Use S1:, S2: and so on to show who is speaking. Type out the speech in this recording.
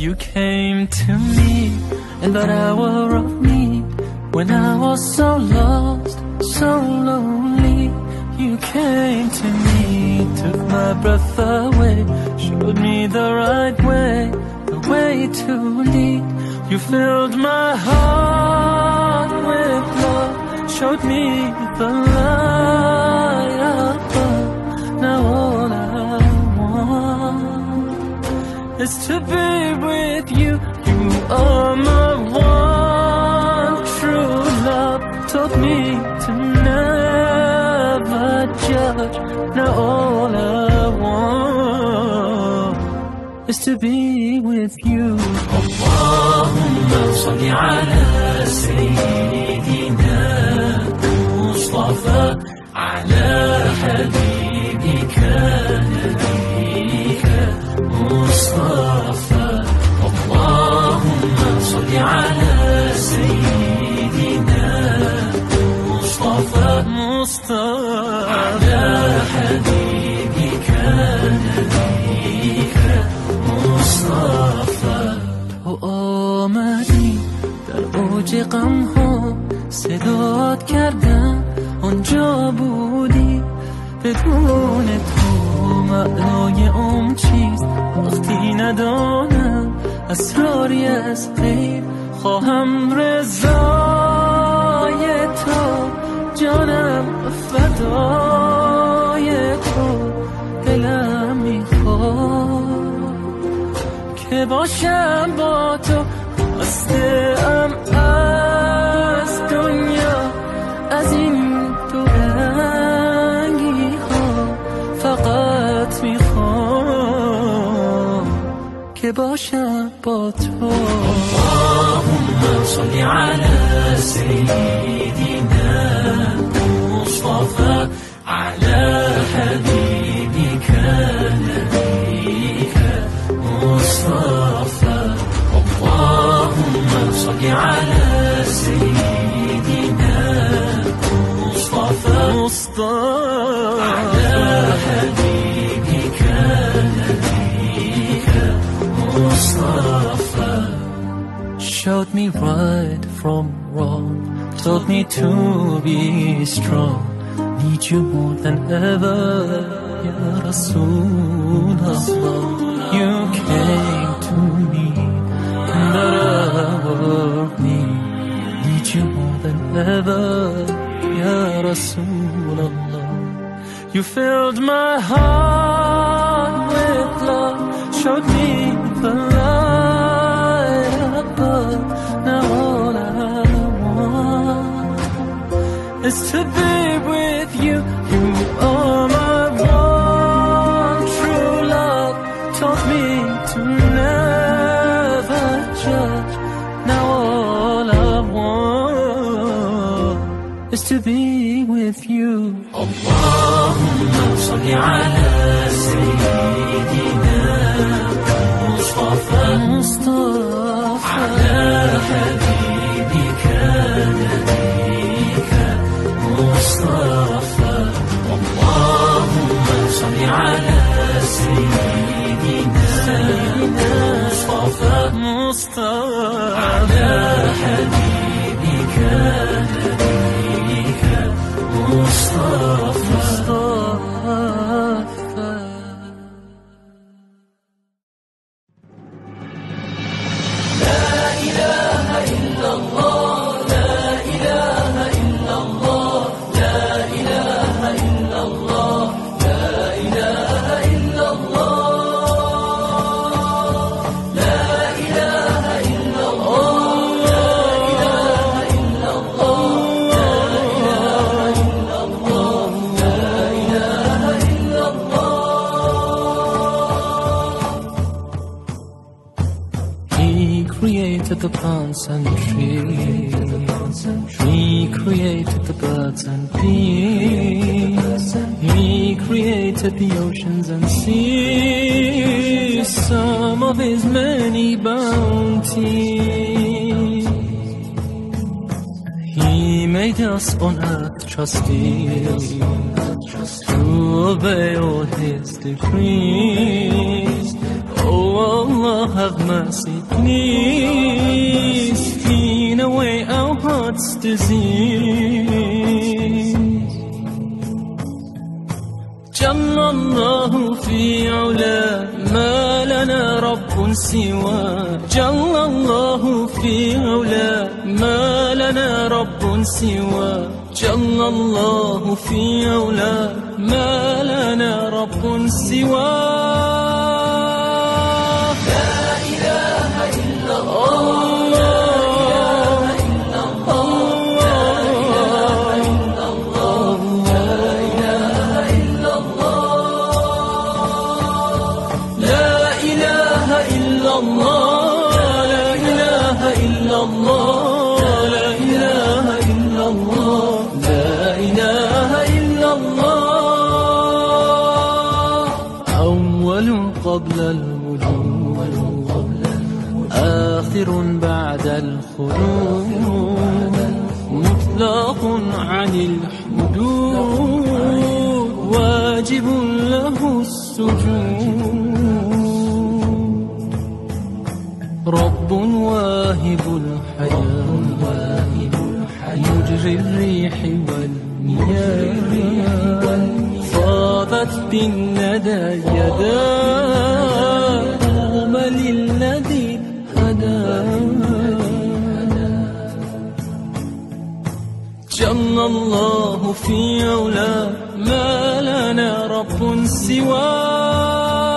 S1: You came to me in that hour of need, when I was so lost, so lonely. You came to me, took my breath away, showed me the right way, the way to lead. You filled my heart with love, showed me the light above. Now all I want is to be with you. You are my one true love, taught me to never judge. Now all I want is to be with you. Allahumma salli ala Sayyidina Mustafa, ala Habibika Nabika Mustafa. Allahumma salli ala Sayyidina Mustafa, Mustafa, ala Habibika Nabika Mustafa. تو آمدی در اوج غم ها، صدات کردم آنجا بودی. بدون تو معنای عمر چیست وقتی ندانم اسراری از غیب. خواهم رضای تو، جانم فدای تو. دلم میخواد که باشم با تو، خسته‌ام از دنیا، از این دو رنگی ها. فقط میخوام که باشم با تو. اللهم صل على سيدنا مصطفى، على حبيبك نبيك مصطفى. اللهم صل على سيدنا مصطفى، على حبيبك نبيك مصطفى. Showed me right from wrong, taught me to be strong. Need you more than ever, Ya Rasulullah. You came to me in that hour of need. Need you more than ever, Ya Rasulullah. You filled my heart with love, showed me the light above. Now all I want is to be with you. You are my one true love, taught me to never judge. Now all I want is to be with you. Allahumma salli ala Sayyidina Mustafa, Mustafa, ala Habibika Nabika Mustafa. Allahumma salli ala Sayyidina Mustafa, Mustafa, ala Habibika Nabika Mustafa. The plants and trees, He created the birds and bees, He created the oceans and seas, some of His many bounties. He made us on earth trustees to obey all His decrees. Oh Allah, have mercy, please, clean away our heart's disease. جل الله في علاه ما لنا رب سواه. جل الله في علاه ما لنا رب سواه. جل الله في علاه ما لنا رب سواه. لا إله إلا الله. قبل الوجود آخر بعد الخلود مطلق عن الحدود واجب له السجود. رب واهب الحياة مجري الريح والمياه فاضت بالندى يداه قوم للذي هداه. جل الله في علاه ما لنا رب سواه.